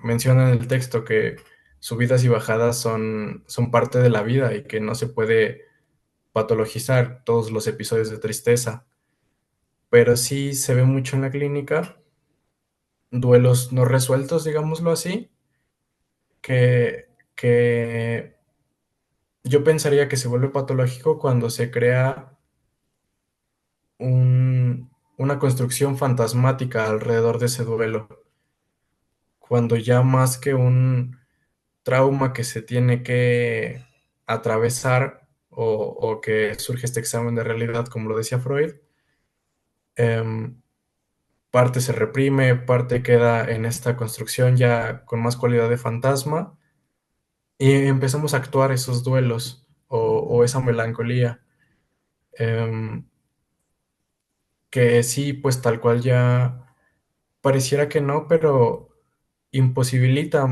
B: menciona en el texto que subidas y bajadas son parte de la vida y que no se puede patologizar todos los episodios de tristeza, pero sí se ve mucho en la clínica duelos no resueltos, digámoslo así, que yo pensaría que se vuelve patológico cuando se crea una construcción fantasmática alrededor de ese duelo, cuando ya más que un trauma que se tiene que atravesar o que surge este examen de realidad, como lo decía Freud, em, parte se reprime, parte queda en esta construcción ya con más cualidad de fantasma y empezamos a actuar esos duelos o esa melancolía, em, que sí, pues tal cual ya pareciera que no, pero imposibilita,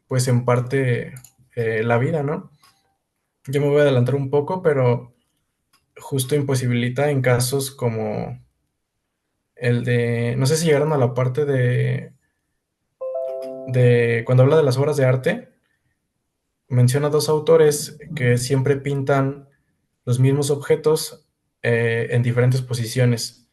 B: pues en parte, la vida, ¿no? Yo me voy a adelantar un poco, pero justo imposibilita en casos como el de, no sé si llegaron a la parte de cuando habla de las obras de arte, menciona dos autores que siempre pintan los mismos objetos, en diferentes posiciones.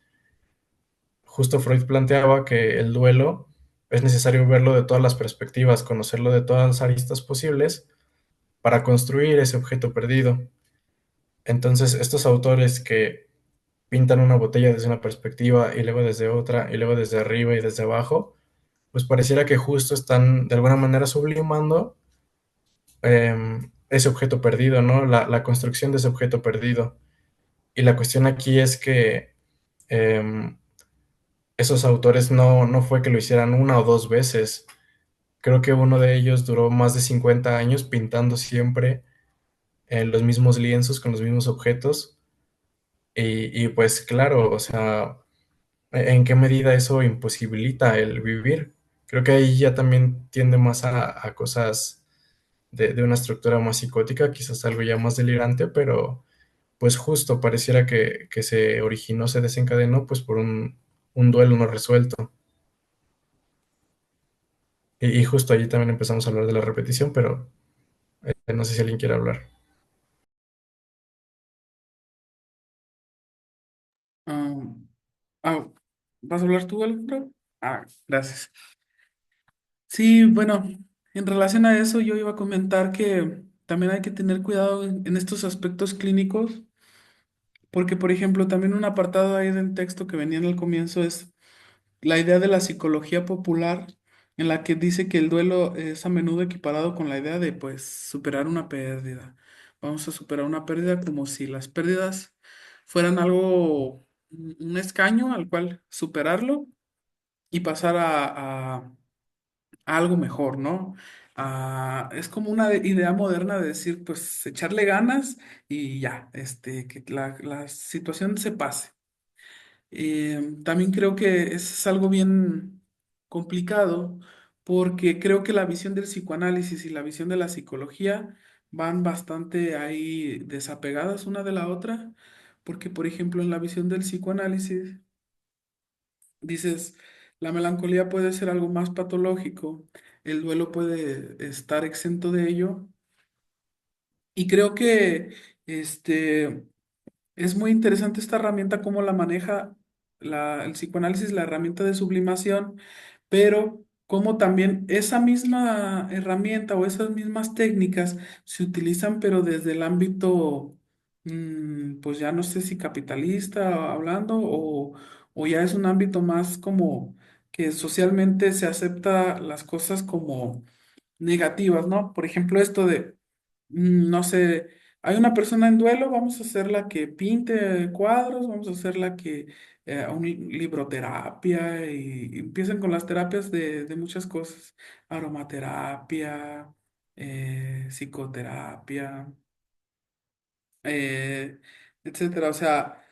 B: Justo Freud planteaba que el duelo es necesario verlo de todas las perspectivas, conocerlo de todas las aristas posibles para construir ese objeto perdido. Entonces, estos autores que pintan una botella desde una perspectiva y luego desde otra y luego desde arriba y desde abajo, pues pareciera que justo están de alguna manera sublimando, ese objeto perdido, ¿no? La construcción de ese objeto perdido. Y la cuestión aquí es que, esos autores no fue que lo hicieran una o dos veces, Creo que uno de ellos duró más de 50 años pintando siempre en los mismos lienzos con los mismos objetos. Y pues claro, o sea, ¿en qué medida eso imposibilita el vivir? Creo que ahí ya también tiende más a cosas de una estructura más psicótica, quizás algo ya más delirante, pero pues justo pareciera que se originó, se desencadenó pues por un duelo no resuelto. Y justo allí también empezamos a hablar de la repetición, pero no sé si alguien quiere hablar.
A: Ah, ah, ¿vas a hablar tú, Alejandro? Ah, gracias. Sí, bueno, en relación a eso yo iba a comentar que también hay que tener cuidado en estos aspectos clínicos, porque por ejemplo también un apartado ahí del texto que venía en el comienzo es la idea de la psicología popular, en la que dice que el duelo es a menudo equiparado con la idea de pues superar una pérdida. Vamos a superar una pérdida como si las pérdidas fueran algo, un escaño al cual superarlo y pasar a algo mejor, ¿no? Es como una idea moderna de decir, pues, echarle ganas y ya, que la situación se pase. También creo que eso es algo bien complicado porque creo que la visión del psicoanálisis y la visión de la psicología van bastante ahí desapegadas una de la otra, porque, por ejemplo, en la visión del psicoanálisis, dices, la melancolía puede ser algo más patológico, el duelo puede estar exento de ello. Y creo que es muy interesante esta herramienta, cómo la maneja el psicoanálisis, la herramienta de sublimación, pero cómo también esa misma herramienta o esas mismas técnicas se utilizan, pero desde el ámbito, pues ya no sé si capitalista hablando o ya es un ámbito más como que socialmente se acepta las cosas como negativas, ¿no? Por ejemplo, esto de, no sé, hay una persona en duelo, vamos a hacer la que pinte cuadros, vamos a hacer la que un libroterapia y empiecen con las terapias de muchas cosas, aromaterapia, psicoterapia, eh, etcétera. O sea,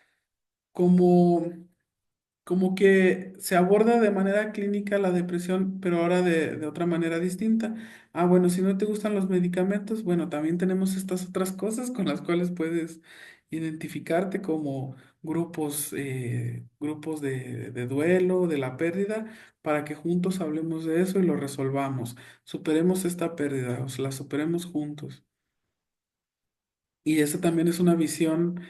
A: como como que se aborda de manera clínica la depresión, pero ahora de otra manera distinta. Ah, bueno, si no te gustan los medicamentos, bueno, también tenemos estas otras cosas con las cuales puedes identificarte como grupos de duelo, de la pérdida, para que juntos hablemos de eso y lo resolvamos. Superemos esta pérdida, o sea, la superemos juntos. Y esa también es una visión,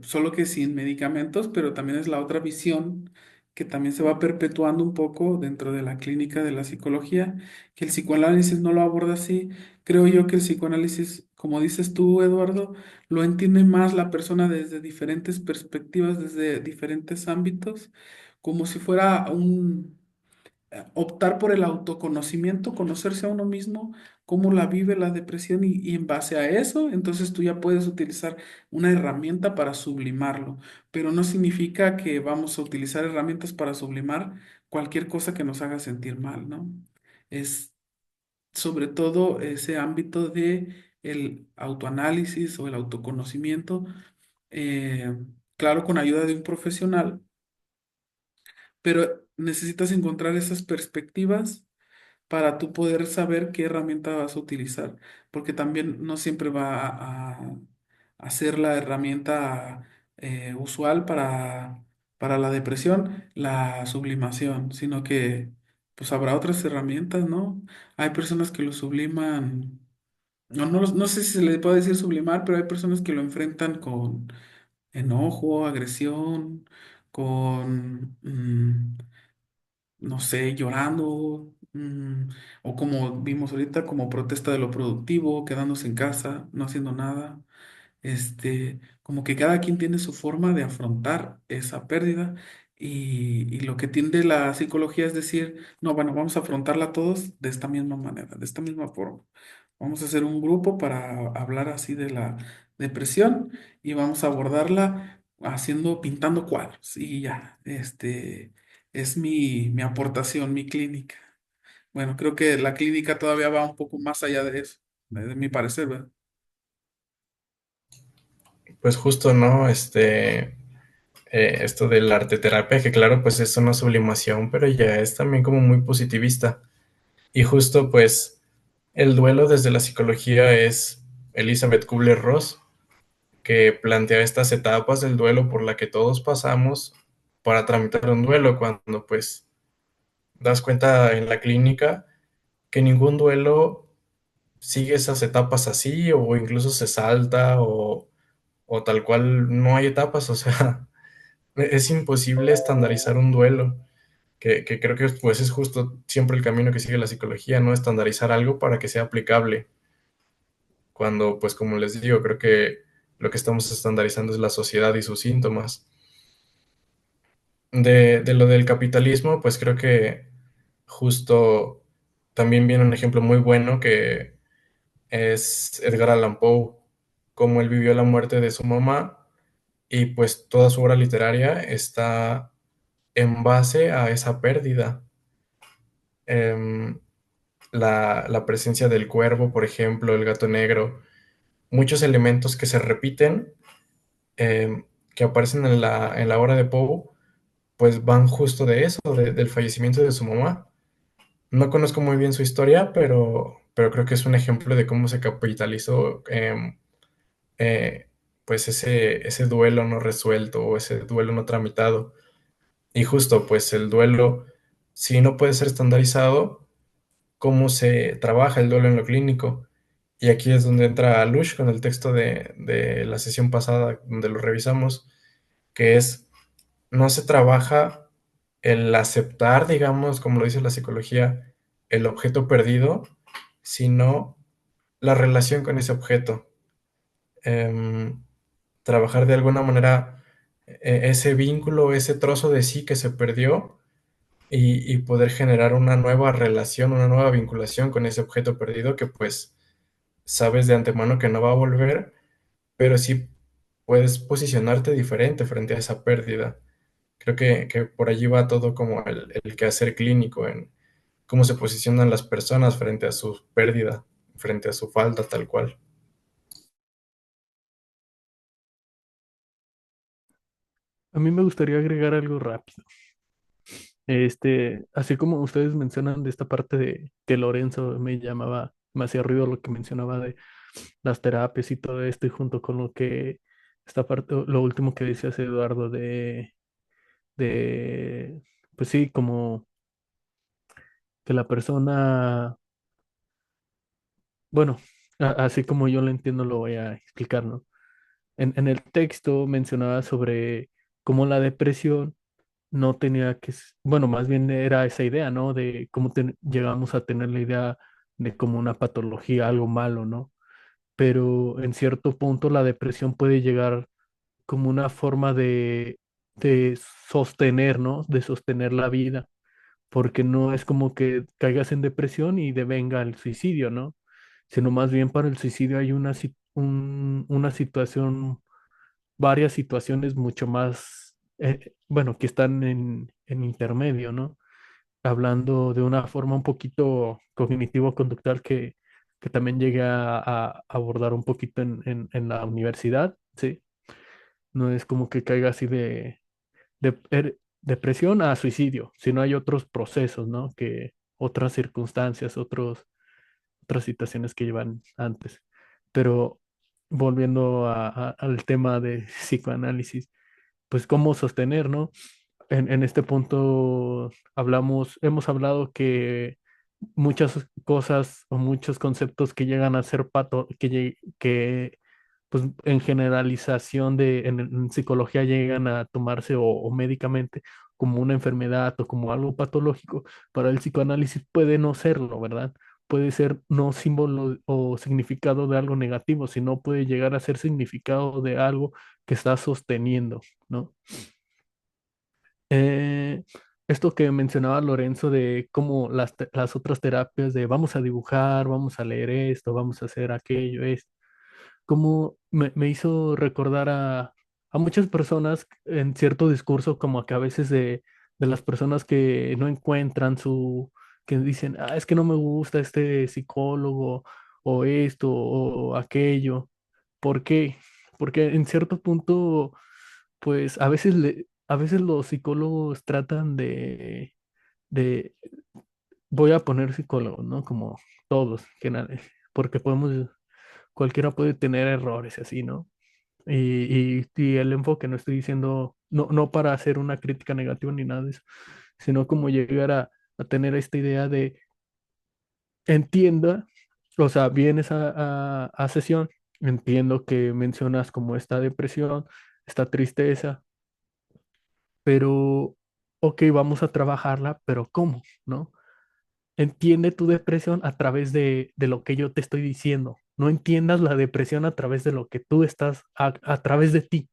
A: solo que sin medicamentos, pero también es la otra visión que también se va perpetuando un poco dentro de la clínica de la psicología, que el psicoanálisis no lo aborda así. Creo yo que el psicoanálisis, como dices tú, Eduardo, lo entiende más la persona desde diferentes perspectivas, desde diferentes ámbitos, como si fuera optar por el autoconocimiento, conocerse a uno mismo, cómo la vive la depresión y en base a eso, entonces tú ya puedes utilizar una herramienta para sublimarlo, pero no significa que vamos a utilizar herramientas para sublimar cualquier cosa que nos haga sentir mal, ¿no? Es sobre todo ese ámbito de el autoanálisis o el autoconocimiento, eh, claro, con ayuda de un profesional, pero necesitas encontrar esas perspectivas para tú poder saber qué herramienta vas a utilizar, porque también no siempre va a ser la herramienta usual para la depresión, la sublimación, sino que pues habrá otras herramientas, ¿no? Hay personas que lo subliman, no sé si se le puede decir sublimar, pero hay personas que lo enfrentan con enojo, agresión, con no sé, llorando, o como vimos ahorita, como protesta de lo productivo, quedándose en casa, no haciendo nada. Como que cada quien tiene su forma de afrontar esa pérdida y lo que tiende la psicología es decir, no, bueno, vamos a afrontarla todos de esta misma manera, de esta misma forma. Vamos a hacer un grupo para hablar así de la depresión y vamos a abordarla pintando cuadros y ya, es mi aportación, mi clínica. Bueno, creo que la clínica todavía va un poco más allá de eso, de mi parecer, ¿verdad?
B: Pues justo, ¿no? Esto de la arteterapia, que claro, pues es una sublimación, pero ya es también como muy positivista. Y justo, pues, el duelo desde la psicología es Elizabeth Kubler-Ross, que plantea estas etapas del duelo por la que todos pasamos para tramitar un duelo, cuando pues das cuenta en la clínica que ningún duelo sigue esas etapas así, o incluso se salta, o tal cual no hay etapas, o sea, es imposible estandarizar un duelo, que creo que pues es justo siempre el camino que sigue la psicología, no estandarizar algo para que sea aplicable, cuando pues como les digo, creo que lo que estamos estandarizando es la sociedad y sus síntomas. De lo del capitalismo, pues creo que justo también viene un ejemplo muy bueno que es Edgar Allan Poe, cómo él vivió la muerte de su mamá y pues toda su obra literaria está en base a esa pérdida. Em, la presencia del cuervo, por ejemplo, el gato negro, muchos elementos que se repiten, que aparecen en la obra de Poe, pues van justo de eso, del fallecimiento de su mamá. No conozco muy bien su historia, pero creo que es un ejemplo de cómo se capitalizó eh, pues ese duelo no resuelto o ese duelo no tramitado. Y justo, pues el duelo, si no puede ser estandarizado, ¿cómo se trabaja el duelo en lo clínico? Y aquí es donde entra Lush con el texto de la sesión pasada, donde lo revisamos, que es, no se trabaja el aceptar, digamos, como lo dice la psicología, el objeto perdido, sino la relación con ese objeto. Em, Trabajar de alguna manera ese vínculo, ese trozo de sí que se perdió y poder generar una nueva relación, una nueva vinculación con ese objeto perdido que pues sabes de antemano que no va a volver, pero sí puedes posicionarte diferente frente a esa pérdida. Creo que por allí va todo como el quehacer clínico, en cómo se posicionan las personas frente a su pérdida, frente a su falta tal cual.
C: A mí me gustaría agregar algo rápido. Así como ustedes mencionan de esta parte de que Lorenzo me llamaba, me hacía ruido lo que mencionaba de las terapias y todo esto, y junto con lo que esta parte, lo último que decías, Eduardo, de, pues sí, como que la persona, bueno, así como yo lo entiendo, lo voy a explicar, ¿no? En el texto mencionaba sobre cómo la depresión no tenía que, bueno, más bien era esa idea, ¿no? De cómo llegamos a tener la idea de como una patología, algo malo, ¿no? Pero en cierto punto la depresión puede llegar como una forma de sostener, ¿no? De sostener la vida, porque no es como que caigas en depresión y devenga el suicidio, ¿no? Sino más bien para el suicidio hay una situación, varias situaciones mucho más, bueno, que están en intermedio, ¿no? Hablando de una forma un poquito cognitivo-conductual que también llegué a abordar un poquito en la universidad, ¿sí? No es como que caiga así de depresión a suicidio, sino hay otros procesos, ¿no? Que otras circunstancias, otras situaciones que llevan antes. Pero volviendo al tema de psicoanálisis, pues cómo sostener, ¿no? En este punto hemos hablado que muchas cosas o muchos conceptos que llegan a ser que pues en generalización en psicología llegan a tomarse o médicamente como una enfermedad o como algo patológico, para el psicoanálisis puede no serlo, ¿verdad? Puede ser no símbolo o significado de algo negativo, sino puede llegar a ser significado de algo que está sosteniendo, ¿no? Eh, Esto que mencionaba Lorenzo de cómo las otras terapias de vamos a dibujar, vamos a leer esto, vamos a hacer aquello, es como me hizo recordar a muchas personas en cierto discurso, como que a veces de las personas que no encuentran que dicen, es que no me gusta este psicólogo o esto o aquello. ¿Por qué? Porque en cierto punto, pues a veces los psicólogos tratan de, voy a poner psicólogos, ¿no? Como todos, porque cualquiera puede tener errores y así, ¿no? Y el enfoque, no estoy diciendo, no para hacer una crítica negativa ni nada de eso, sino como llegar a tener esta idea de entienda, o sea, vienes a sesión, entiendo que mencionas como esta depresión, esta tristeza, pero, ok, vamos a trabajarla, pero ¿cómo? ¿No? Entiende tu depresión a través de lo que yo te estoy diciendo. No entiendas la depresión a través de lo que tú estás, a través de ti,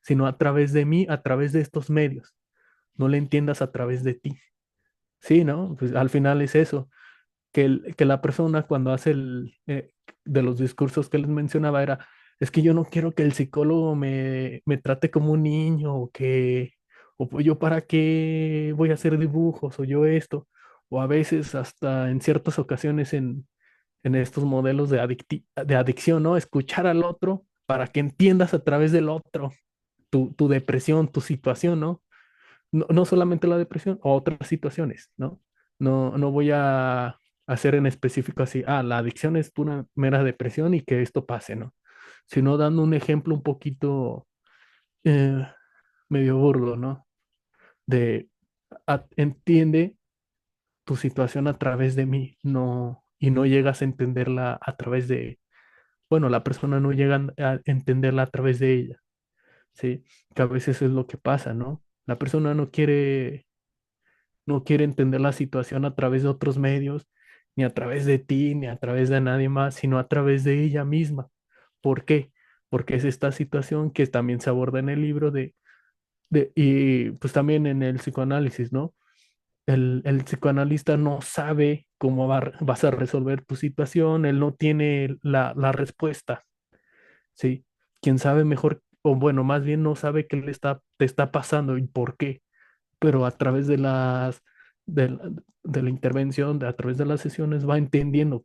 C: sino a través de mí, a través de estos medios. No le entiendas a través de ti. Sí, ¿no? Pues al final es eso, que la persona cuando hace de los discursos que les mencionaba era, es que yo no quiero que el psicólogo me trate como un niño o pues yo para qué voy a hacer dibujos o yo esto, o a veces hasta en ciertas ocasiones en estos modelos de adicción, ¿no? Escuchar al otro para que entiendas a través del otro tu depresión, tu situación, ¿no? No solamente la depresión, otras situaciones, ¿no? No voy a hacer en específico así, la adicción es una mera depresión y que esto pase, ¿no? Sino dando un ejemplo un poquito eh, medio burdo, ¿no? De entiende tu situación a través de mí, no, y no llegas a entenderla a través bueno, la persona no llega a entenderla a través de ella, ¿sí? Que a veces es lo que pasa, ¿no? La persona no quiere entender la situación a través de otros medios, ni a través de ti, ni a través de nadie más, sino a través de ella misma. ¿Por qué? Porque es esta situación que también se aborda en el libro y pues también en el psicoanálisis, ¿no? El psicoanalista no sabe cómo vas a resolver tu situación, él no tiene la respuesta, ¿sí? Quien sabe mejor, o bueno, más bien no sabe qué te está pasando y por qué, pero a través de la intervención, a través de las sesiones, va entendiendo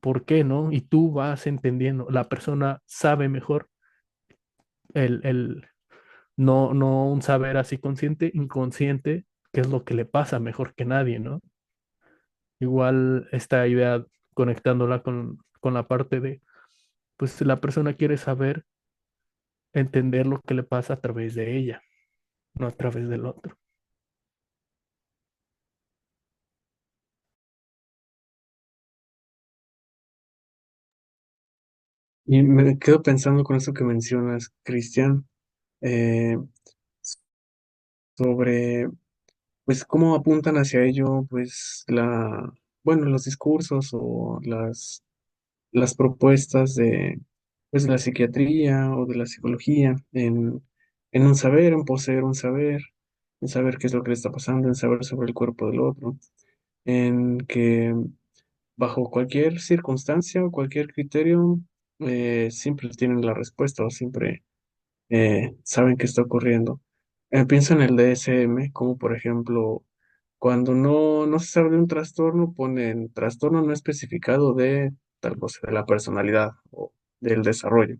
C: por qué, ¿no? Y tú vas entendiendo, la persona sabe mejor el no un saber así consciente, inconsciente, qué es lo que le pasa mejor que nadie, ¿no? Igual esta idea conectándola con la parte pues la persona quiere saber, entender lo que le pasa a través de ella, no a través del otro.
D: Y me quedo pensando con eso que mencionas, Cristian, eh, sobre pues cómo apuntan hacia ello, pues bueno, los discursos o las propuestas de, pues, de la psiquiatría o de la psicología en un saber, en poseer un saber, en saber qué es lo que le está pasando, en saber sobre el cuerpo del otro, en que bajo cualquier circunstancia o cualquier criterio, siempre tienen la respuesta o siempre saben qué está ocurriendo. Pienso en el DSM, como por ejemplo, cuando no se sabe de un trastorno, ponen trastorno no especificado de tal cosa, de la personalidad o del desarrollo,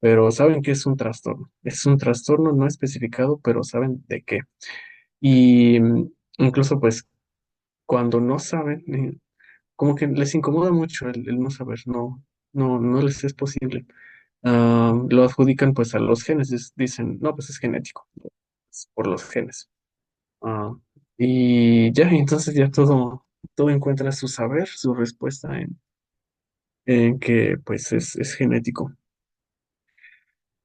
D: pero saben que es un trastorno. Es un trastorno no especificado, pero saben de qué. Y incluso pues cuando no saben, como que les incomoda mucho el no saber, no les es posible. Lo adjudican pues a los genes, dicen, no, pues es genético, es por los genes. Ah, y ya, entonces ya todo encuentra su saber, su respuesta en que pues es genético.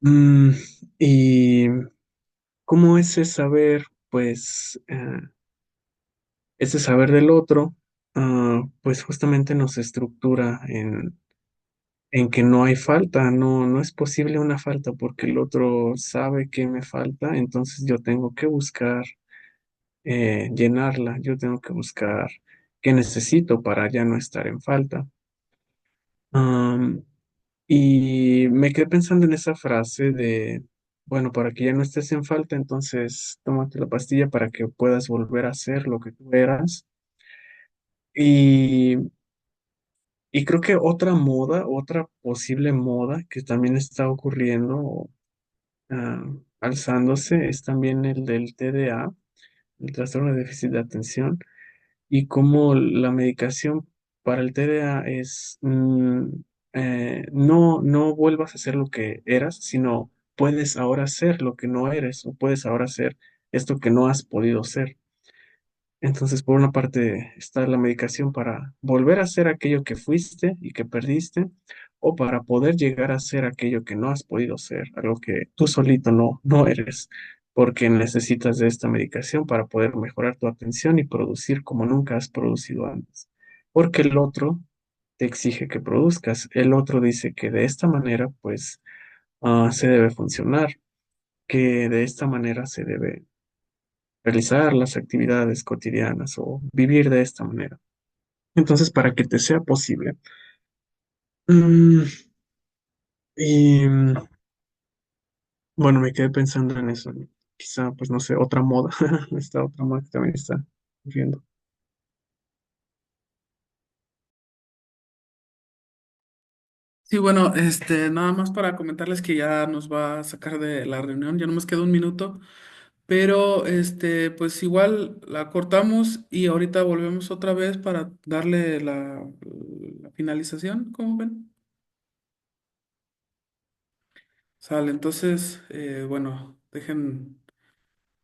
D: Mm, y cómo ese saber, pues, ese saber del otro, pues justamente nos estructura en que no hay falta, no es posible una falta porque el otro sabe que me falta, entonces yo tengo que buscar llenarla, yo tengo que buscar qué necesito para ya no estar en falta. Am, y me quedé pensando en esa frase de, bueno, para que ya no estés en falta, entonces tómate la pastilla para que puedas volver a ser lo que tú eras. Y, y creo que otra moda, otra posible moda que también está ocurriendo, alzándose, es también el del TDA, el trastorno de déficit de atención, y cómo la medicación para el TDA es, no vuelvas a ser lo que eras, sino puedes ahora ser lo que no eres, o puedes ahora ser esto que no has podido ser. Entonces, por una parte está la medicación para volver a ser aquello que fuiste y que perdiste, o para poder llegar a ser aquello que no has podido ser, algo que tú solito no eres, porque necesitas de esta medicación para poder mejorar tu atención y producir como nunca has producido antes. Porque el otro te exige que produzcas, el otro dice que de esta manera, pues, se debe funcionar, que de esta manera se debe realizar las actividades cotidianas o vivir de esta manera. Entonces, para que te sea posible, mm, y bueno, me quedé pensando en eso, ¿no? Quizá, pues no sé, otra moda, esta otra moda que también está viendo.
A: Sí, bueno, nada más para comentarles que ya nos va a sacar de la reunión, ya no nos queda un minuto, pero pues igual la cortamos y ahorita volvemos otra vez para darle la finalización, ¿cómo ven? Sale, entonces, bueno, dejen